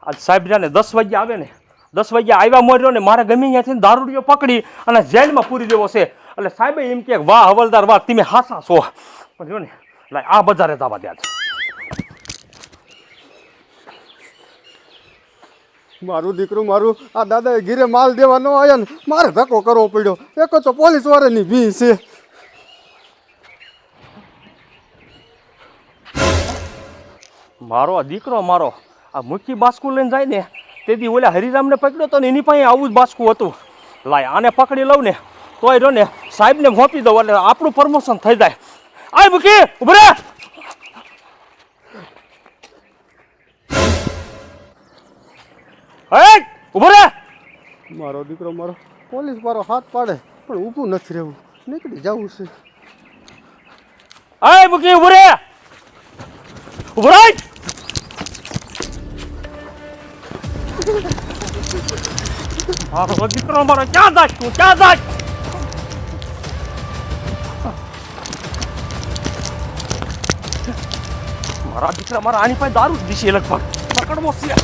આજ સાહેબ જાને 10 વાગ્યા આવે ને 10 વાગ્યા આવ્યા મોર્યો ને મારે ગમે ત્યાંથી દારૂડિયો પકડી અને જેલમાં પૂરી દેવો છે. એટલે સાહેબે એમ કે વાહ હવલદાર વાહ તમે હાસા છો. પણ જો ને લાય આ બજારે જવા દે. મારું દીકરું મારું આ દાદાએ ઘીરે માલ દેવા ન આવ્યા ને મારે ધક્કો કરવો પડ્યો. એક તો પોલીસ વાળાની ભી છે. મારો દીકરો મારો આ મુખ્ય બાસ્કું લઈને જાય ને તેથી ઓલા હરિરામને પકડ્યો તો ને એની પાસે આવું જ બાસ્કું હતું. લાય આને પકડી લઉં ને તોય રહ્યો ને સાહેબને મોકલી દઉં એટલે આપણું પ્રમોશન થઈ જાય. આ મૂકી ઉભરે ઉભો રે. મારો દીકરો મારો પોલીસ વાળો હાથ પાડે પણ ઊભું નથી રહેવું, નીકળી જવું છે. આ મૂકી ઉભો રે ઉભો રે. મારો દીકરો મારો ક્યાં જાય તું ક્યાં જાય? મારા દીકરા મારા આની પાસે દારૂ જ દીશે લગભગ પકડવો છે.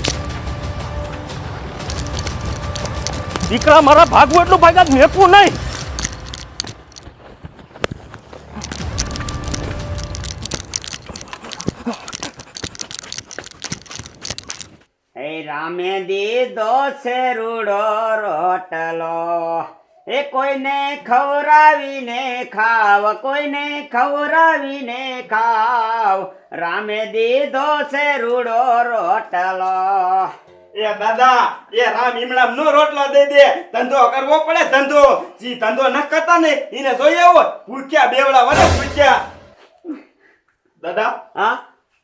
દીકરા મારા ભાગવું એટલું ભાગ્યા મેકવું નહીં. રામે દીધો છે રૂડો રોટલો એ કોઈને ખવરાવીને ખાવ કોઈને ખવરાવીને ખાવ રામે દીધો છે રૂડો રોટલો. એ દાદા એ રામ ઈમડામ નો રોટલો દઈ દે, ધંધો કરવો પડે ધંધો. જી ધંધો ન કરતા ને એને જોઈ આવો ભૂખ્યા બેવડા વડે ભૂખ્યા. દાદા હા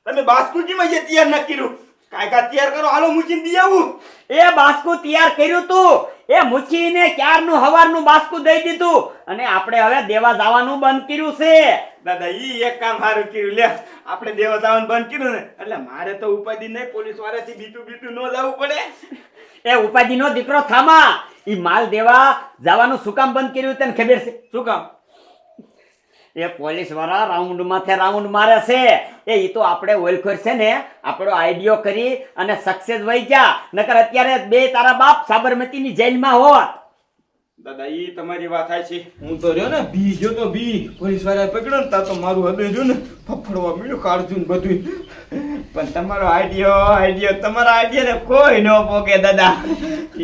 તમે બાસ્કુજીમાં જે તૈયાર ન કર્યું કાયકા તૈયાર કરો હાલો મૂકીને દી આવું. એ બાસ્કુ તૈયાર કર્યું તું એ મૂછીને ક્યારનું હવારનું બાસ્કુ દઈ દીધું અને આપણે હવે દેવા જવાનું બંધ કર્યું છે. દાદા ઈ એક કામ સારું કર્યું લે, આપણે દેવા જવાનું બંધ કર્યું ને એટલે મારે તો ઉપાધિ નહીં પોલીસ વાળાથી બીટું ન જવું પડે. એ ઉપાધિનો દીકરો થામા ઈ માલ દેવા જવાનું શું કામ બંધ કર્યું તને ખબર છે? શું કામ? એ પોલીસ વાળા રાઉન્ડ માથે રાઉન્ડ મારે છે. ઈ તો આપણે ઓળખોર છે ને આપણો આઈડિયો કરી અને સક્સેસ વહી ગયા, નકર અત્યારે બે તારા બાપ સાબરમતીની જેલમાં હોત. દાદા ઈ તમારી વાત થાય છે. હું તો રહ્યો ને બી ગયો તો બી પોલીસ વાળાએ પકડ્યો ને તા તો મારું હૃદય રહ્યું ને ફફડવા મળ્યું કાળજું ને બધું. પણ તમારો આઈડિયો તમારા આઈડિયા ને કોઈ ન પોકે દાદા.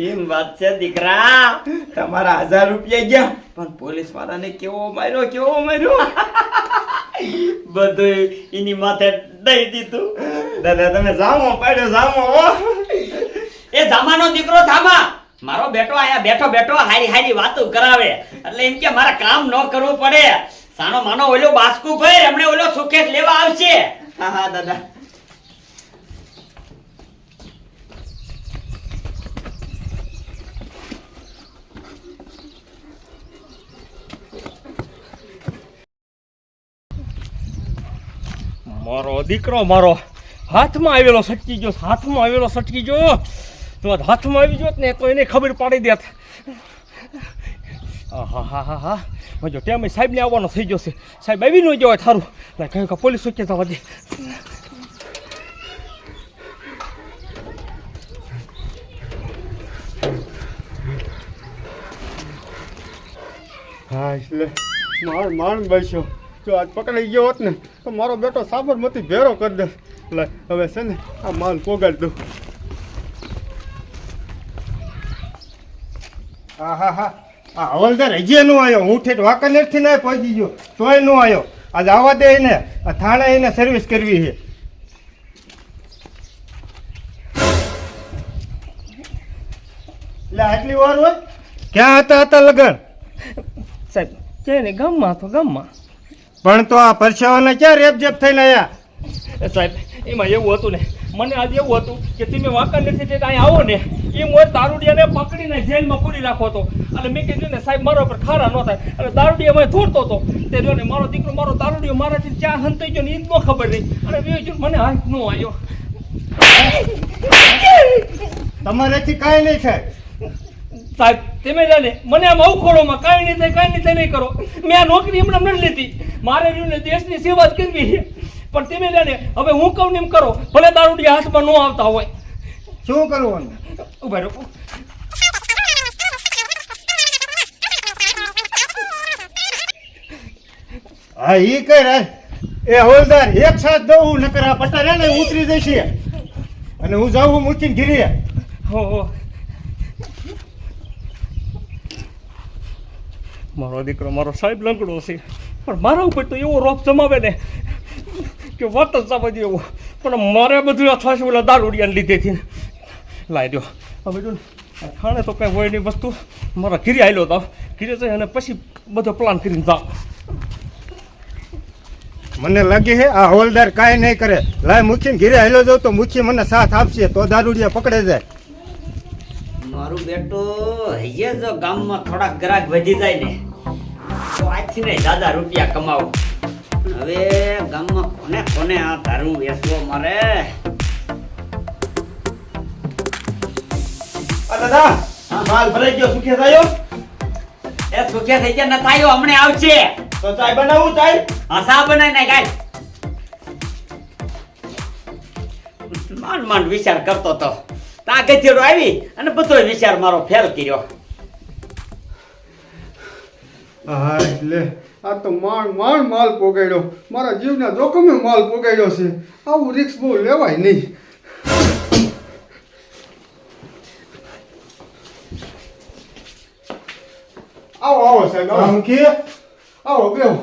એમ વાત છે દીકરા. તમારા 1000 રૂપિયા ગયા પણ પોલીસ વાળાને કેવો માર્યો બધું એની માથે દઈ દીધું. દાદા તમે જામો પાડ્યો જામો. એ જામાનો દીકરો થામા મારો બેટો આયા બેઠો હારી વાતો કરાવે એટલે એમ કે મારે કામ ન કરવું પડે. સાનો માનો ઓલો બાસ્કુ ભાઈ એમણે ઓલો સુકેશ લેવા આવશે. હા દાદા મારો દીકરો મારો હાથમાં આવેલો સટકી ગયો તો હાથમાં આવી જોત ને તો એને ખબર પાડી દેત. હા જો ટેમ સાહેબને આવવાનો થઈ ગયો છે. સાહેબ આવી ન જવાય થારું કહ્યું કે પોલીસ ચોકી જવા દે. હા એટલે માણ બેસ્યો. જો આજ પકડાઈ ગયો હોત ને તો મારો બેટો સાબરમતી ભેરો કરી દે. લે હવે છે ને આ માલ પોગાડી દઉં. હા આ હવલદાર હજી નો આવ્યો. હું ઠેઠ વાંકાનેરથી ના પહોંચી ગયો તોય નો આવ્યો. આજે આવવા દે એને આ થાણે એને સર્વિસ કરવી છે. એટલે આટલી વાર હોય ક્યાં હતા લગન? સાહેબ કે ને ગામમાં તો ગામમાં પણ તો આ પરસેવાના ક્યાં રેપજેપ થઈને આવ્યા? સાહેબ એમાં એવું હતું ને મને આજે એવું હતું કે તમે વાંકાનેરથી જે અહીં આવો ને એ મોર દારૂડિયાને પકડીને જેલમાં પૂરી રાખો હતો. અને મેં કીધું ને સાહેબ મારા પર ખારા ન થાય અને દારૂડિયા મને ધોરતો હતો. તે જો ને મારો દીકરો મારો દારૂડિયો મારાથી ક્યાં હંતાઈ ગયો ને એ જ ન ખબર નહીં. અને વેચું મને હાથ ન આવ્યો. તમારેથી કાંઈ નહીં થાય સાહેબ તમે જાણે મને આમ અવખોડોમાં કાંઈ નહીં થાય નહીં કરો. મેં આ નોકરી હમણાં નથી લીધી. મારે રહ્યું ને દેશની સેવા જ કરવી છે. પણ તમે જાણે હવે હું કહું ને એમ કરો ભલે દારૂડિયા હાથમાં ન આવતા હોય. શું કરવાનું? ઉભા રહો. હા ઈ કર એ હવલદાર એક સાથ દઉં નકર આ પટ્ટા રે ને ઉતરી જશે અને હું જાઉં મૂકીને ઘીરે. હો મારો દીકરો મારો સાહેબ લંગડો છે પણ મારા ઉપર તો એવો રોપ જમાવે ને કે વાત જ સમજ એવો. પણ મારે બધું આ થશે ઓલા દારૂડિયાને લીધેથી ને લાવી દો. હવે જો ને ખાણે તો કાંઈ હોય નહીં વસ્તુ. મારા ઘીરે આવેલો હતો, ઘીરે જઈ અને પછી બધો પ્લાન કરીને જાઓ. મને લાગે છે આ હવલદાર કાંઈ નહીં કરે. લાય મૂકીને ઘીરે હાલ્યો જાઉં તો મુખી મને સાથ આપશે તો દારૂડિયા પકડે જાય. મારું બેટું હૈયે જો ગામમાં થોડાક ગ્રાહક વધી જાય ને તો આજથી નહીં દાદા રૂપિયા કમાવો. હવે ગામમાં કોને કોને આ દારૂ વેચવો મારે? દાદા માલ ભરાઈ ગયો, સુખે થયો? એ સુખ્યા થઈ ગયા ન થાયો, હમણે આવશે. તો ચાય બનાવું? ચાય હા, સા બનાવી નાખ ગાય. માંડ માંડ વિચાર કરતો તો તા ગધેડો આવી અને બધો વિચાર મારો ફેલ કર્યો. હા એટલે આ તો માંડ માલ પોગાડ્યો. મારા જીવના જોખમે માલ પોગાડ્યો છે. આવું રિસ્ક બહુ લેવાય નહીં. આવો આવો સાહેબ, આવો. મુખી આવો બેહો.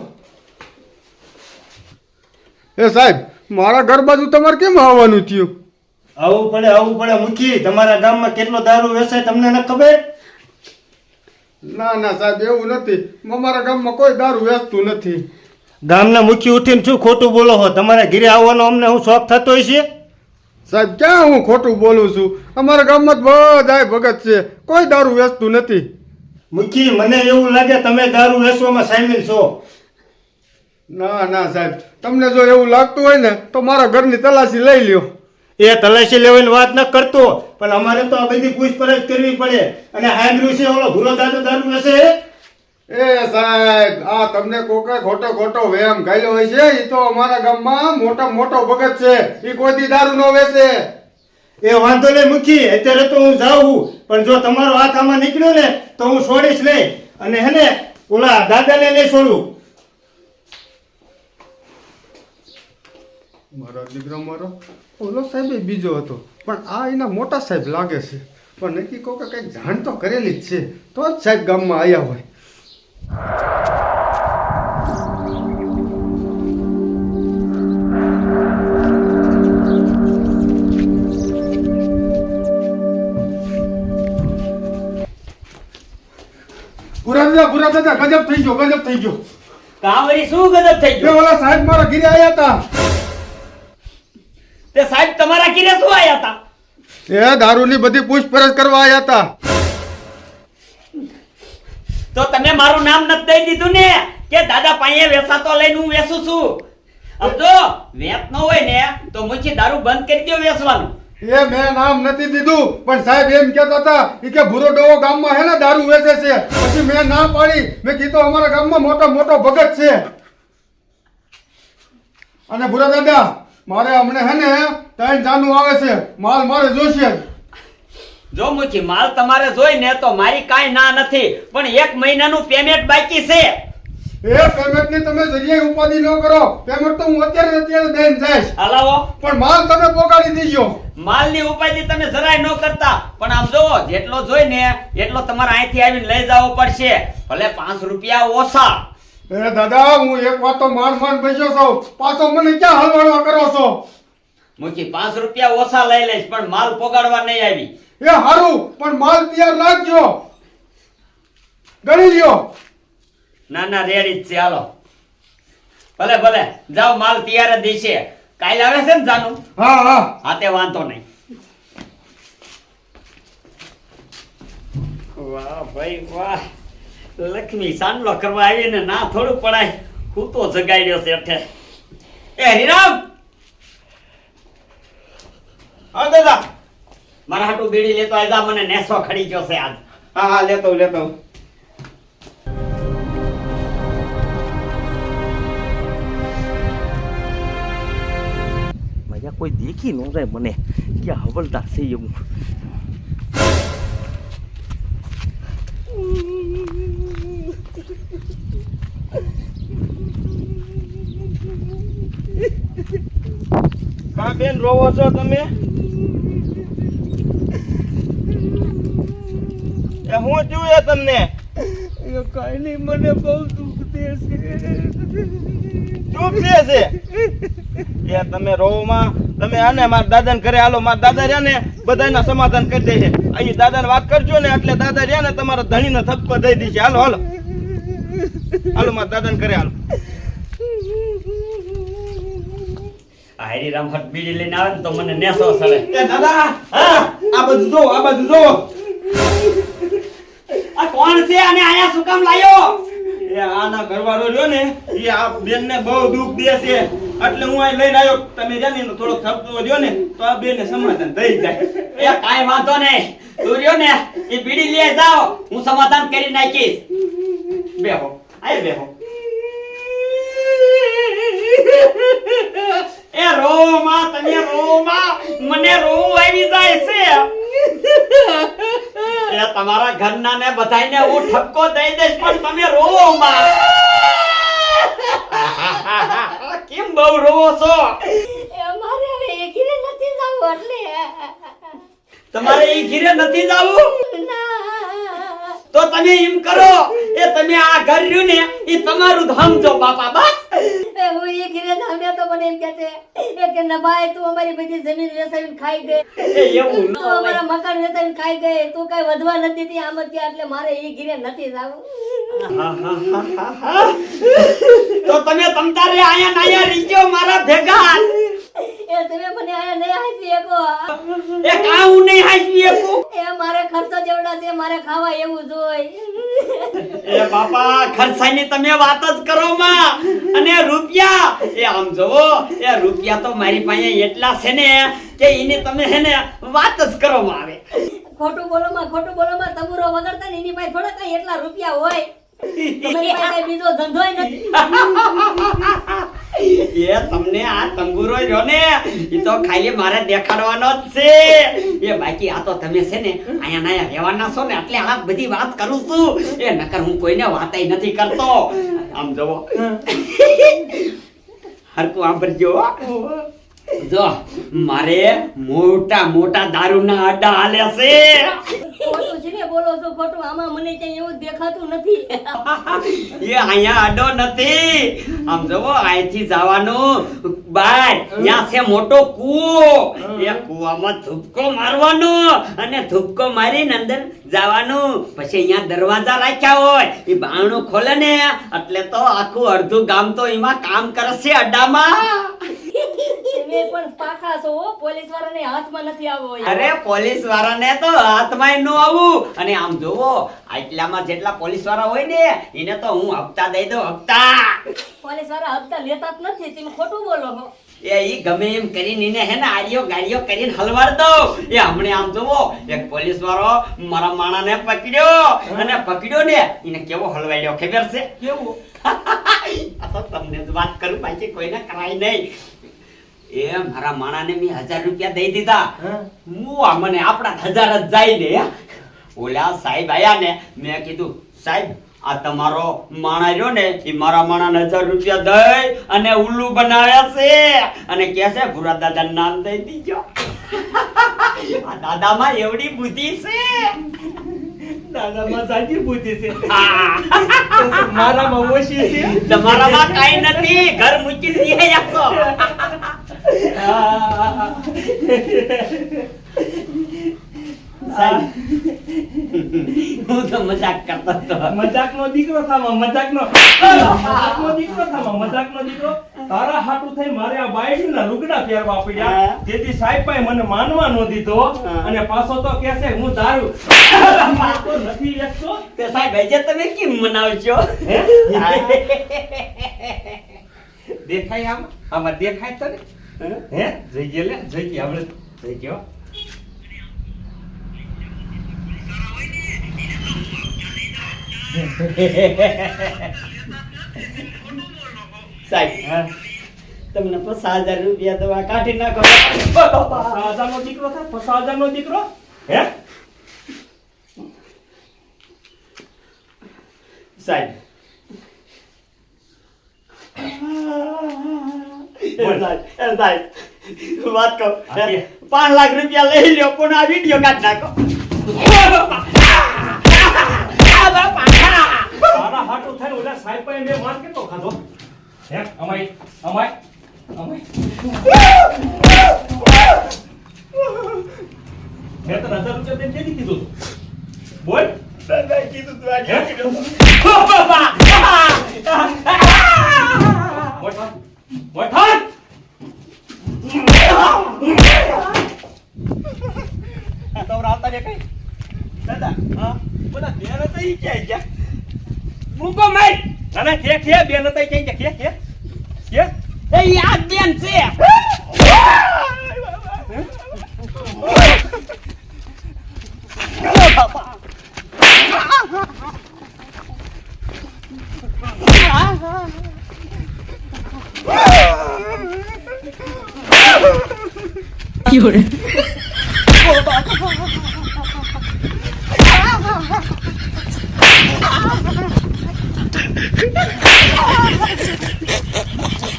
એ સાહેબ, મારા ઘર બાજુ તમારે કેમ આવવાનું થયું? આવું પડે મુખી. તમારા ગામમાં કેટલો દારૂ વેચાય તમને ન ખબર? ના ના સાહેબ, એવું નથી. અમારા ગામમાં કોઈ દારૂ વેચતું નથી. ગામના મુખી ઉઠીને શું ખોટું બોલો છો? તમારા ઘરે આવવાનો અમને હું શોખ થતો હોય છે? સાહેબ, ક્યાં હું ખોટું બોલું છું? અમારા ગામમાં જ બધાય ભગત છે, કોઈ દારૂ વેચતું નથી. મુખી મને એવું લાગે તમે દારૂ વેચવામાં સામેલ છો. ના ના સાહેબ, તમને જો એવું લાગતું હોય ને તો મારા ઘરની તલાશી લઈ લ્યો. એ તલાશી લેવાની વાત ન કરતો, પણ અમારે તો આ બધી પૂછપરછ કરવી પડે. અને હાંડ્યું છે ઓલો ભૂલો દાદો દારૂ વેચે? એ સાહેબ, આ તમને કોકે ખોટો વહેમ ગાયલો હોય છે. એ તો અમારા ગામમાં મોટો ભગત છે. એ કોઈ દી દારૂ ન વેચે. એ વાંધો નહીં મુખી, અત્યારે તો હું જાઉં, પણ જો તમારો હાથ આમાં નીકળ્યો ને તો હું છોડીશ નહીં. અને હેને ઓલા દાદાને નહીં છોડું. મારો દીકરો મારો ઓલો સાહેબ બીજો હતો, પણ આ એના મોટા સાહેબ લાગે છે. પણ નક્કી કોકે કંઈક જાણ તો કરેલી જ છે, તો જ સાહેબ ગામમાં આવ્યા હોય. ભૂરા દાદા ગજબ થઈ ગયો. કાંવરી શું ગજબ થઈ એ ગયો? ઓલા સાહેબ મારા ઘરે આવ્યા હતા. તે સાહેબ તમારા ઘરે શું આયા હતા? એ દારૂની બધી પૂછપરછ કરવા આવ્યા હતા. તો તમે મારું નામ નથી દઈ દીધું ને કે દાદા પાસે વેચાતો લઈને હું વેચું છું? अब જો વેચ ન હોય ને તો મુચી દારૂ બંધ કરી દો વેચવાનું. એ મેં નામ નથી દીધું, પણ સાહેબ એમ કહેતા હતા કે ભૂરો ડોવો ગામમાં હે ને દારૂ વેચે છે. પછી મેં ના પાડી. મેં કીધું અમારા ગામમાં મોટો ભગત છે. અને ભૂરા દાદા, મારે હમણે હે ને 3 જાનું આવે છે. માલ મારે જોશે જ. જો મુચી માલ તમારે જોઈ ને તો મારી કાંઈ ના નથી, પણ 1 મહિનાનું પેમેન્ટ બાકી છે. એ પેમેન્ટ ની તમે જરીએ ઉપાધિ ન કરો. પેમેન્ટ તો હું અત્યારે દઈને જઈશ. હલાવો. પણ માલ તમે પોગાડી દીજો. માલની ઉપાધિ તમે જરાય ન કરતા, પણ આમ જો જેટલો જોઈ ને એટલો તમારે અહીંથી આવીને લઈ જવો પડશે, ભલે 5 રૂપિયા ઓછા. એ દાદા, હું એક વાત તો માંડ બેસ્યો છું. પાછો મને ક્યાં હલવાડવા કરો છો? મુચી 5 રૂપિયા ઓછા લઈ લઈશ, પણ માલ પોગાડવા નહીં આવી. એ હારું, પણ માલ તૈયાર રાખજો. ગણી લ્યો. ના ના રેડી જ છે, હાલો. ભલે જાઓ, માલ તૈયાર જ દેશે. કાલે આવે છે ને જાનું? હા તે વાંધો નહીં. વાહ ભાઈ વાહ, લક્ષ્મી સાંડલો કરવા આવી ને ના થોડું પડાય. હું તો જગાડ્યો છે અઠે. એ હરિરામ, હા દાદા. મારા હાટુ બીડી લેતો આજા, મને નેસો ખડી ગયો છે આજ. હા લેતો. કોઈ દેખી ન જાય મને કે આ હવલદાર છે એવું. કા બેન રોવો છો તમે? એ હું જોયે તમને? કઈ નહીં, મને બહુ દુઃખ દે છે. ચૂપ છે એ તમે રોવામાં તમે આને મારા દાદાને ઘરે હાલો. મારા દાદા રહ્યા ને બધાના સમાધાન કરી દે છે. અહીં દાદાને વાત કરજો ને એટલે દાદા રહ્યા ને તમારા ધણીને થપકો દઈ દેશે. હાલો હાલો હાલો મારા દાદાને ઘરે હાલો. હારી રામ હટ બીડી લઈને આવે ને તો મને નેસો સળે. એ દાદા હા આ બધું જોવો, આ બધું જોવો. આ કોણ છે અને આયા શું કામ લાયો? એ આના ઘરવાળો રહ્યો ને એ આ બેનને બહુ દુઃખ દે છે એટલે હું અહીં લઈને આવ્યો. તમે રહ્યા ને એનો થોડો થપકો રહ્યો ને તો આ બેને સમાધાન થઈ જાય. એ કાઈ વાંધો નહીં, તું રહ્યો ને એ બીડી લઈ જાઓ, હું સમાધાન કરી નાખીશ. બેહો, આય બેહો. એ રોમાં તમે રોમાં મને રોવું આવી જાય છે. એ તમારા ઘરના ને બધાયને હું ઠપકો દઈ દઈશ પણ તમે રોમાં કેમ બહુ રોવો છો? મારે હવે એ ઘીરે નથી જવું એટલે તમારે એ ઘીરે નથી જાવું? ના તો તમે એમ કરો, એ તમે આ ઘર રહ્યું ને એ તમારું જ સમજો બાપા. બસ હું એ ઘીરે જાઉં તો મને એમ કહે છે કે ના ભાઈ તું અમારી બધી જમીન વેચાવીને ખાઈ ગઈ, એ એવું ન તું હોય. અમારા મકાન વેચાવીને ખાઈ ગઈ, તું કઈ વધવા નથી દીધી આમ જ કે એટલે મારે એ ઘીરે નથી જવું. તો તમે તમતારે આયા નાયા રીજો મારા ભેગા. એ તમે મને આયા નહીં હાચવી શકો. એ કાઉ નહીં હાચવી એકું. એ મારે ખર્ચો જેવડા છે, મારે ખાવા એવું જોઈ. એ બાપા ખર્ચાની તમે વાત જ કરો માં. અને રૂપિયા એ આમ જોવો, એ રૂપિયા તો મારી પાસે એટલા છે ને કે એની તમે હે ને વાત જ કરો માં આવે. ખોટું બોલો માં તંબુરો વગાડતા ને એની પાસે થોડા કઈ એટલા રૂપિયા હોય. તમારી પાસે કઈ બીજો ધંધોય નથી. એ તમને આ તંબુરો રહ્યો ને એ તો ખાલી મારે દેખાડવાનો જ છે. એ બાકી આ તો તમે છે ને આયા નાયા રહેવાના છો ને એટલે આ બધી વાત કરું છું. એ નકર હું કોઈને વાતય નથી કરતો. આમ જોવો હરકું આંભરજો. જો મારે મોટા મોટા દારૂના અડ્ડા હાલે છે. ખોટું છે ને બોલો છો ખોટું. આમાં મને ક્યાંય એવું દેખાતું નથી. એ અહીંયા અડ્ડો નથી. આમ જોવો અહીંથી જવાનું બાર ત્યાં છે મોટો કૂવો. એ કૂવામાં ધુપકો મારવાનો અને ધુપકો મારીને અંદર જવાનું. પછી અહીંયા દરવાજા રાખ્યા હોય એ બારણું ખોલે ને એટલે તો આખું અડધું ગામ તો એમાં કામ કરશે અડ્ડામાં. તમે પણ પાખા છો હો, પોલીસ વાળાને હાથમાં નથી આવવો. અરે પોલીસ વાળાને તો હાથમાં નો આવું. અને આમ જોવો આટલામાં જેટલા પોલીસ વાળા હોય ને એને તો હું હપ્તા દઈ દઉં. હપ્તા પોલીસ વાળા હપ્તા લેતા જ નથી. તમે ખોટું બોલો છો. એ ઈ ગમે એમ કરીને એને હે ને આડીઓ ગાડીઓ કરીને હલવાડ દો. એ હમણે આમ જોવો એક પોલીસ વાળો મારા માણાને પકડ્યો અને પકડ્યો ને એને કેવો હલવાડ્યો ખબર છે? કેવું? આ તો તમને જ વાત કરું, બાકી કોઈને કરાય નહીં. એ મારા માણાને મેં 1000 રૂપિયા દઈ દીધા. મુવા મને આપણા 1000 જ જાય ને. ઓલા સાહેબ આયા ને મેં કીધું સાહેબ આ તમારો માણા રહ્યો ને એ મારા માણાને 1000 રૂપિયા દઈ અને ઉલ્લુ બનાવ્યા છે અને કે છે ભુરા દાદાનું નામ દઈ દીજો. આ દાદામાં એવડી બુદ્ધિ છે. દાદામાં સાચી બુદ્ધિ છે, હા. મારામાં ઓછી છે. તમારામાં કાઈ નથી, ઘર મૂકી દીધે આપો. હું તો મજાક કરતો હતો. મજાકનો દીકરો મજાકનો દીકરો તારા હાટું થઈ મારે આ બાયડીના લુગડા પહેરવા પડ્યા. તેથી સાહેબ ભાઈ મને માનવા નો દીધો અને પાછો તો કહે છે હું દારૂ તો નથી વેચતો. તે સાહેબ આજે તમે કેમ મનાવશો? દેખાય આમાં દેખાય તને? હે જઈએ લે જઈએ આપણે જઈએ. સાહેબ તમને 50,000 રૂપિયા દવા કાઢી નાખો. 50,000 નો દીકરો થાય 50,000 નો દીકરો હે સાહેબ વાત કહું, હા, કે? 5 લાખ રૂપિયા લઈ લ્યો પણ આ વિડીયો કાઢી નાખો. તારા હાટું થઈને ઓલા સાહેબ પાસે મેં માર કેટલો ખાધો હે અમાય અમાય અમાય મેં તો 1000 રૂપિયા દઈને કેદી કીધું તું? બોલ કીધું તું આ હે? મોટા મોટા દવરા આવતા રે કઈ દાદા હા બોલા બેન તો ઈ ક્યાં ગયા મૂકો માર ના ના કે બેન હતા ક્યાં ગયા કે એ યાદ બેન છે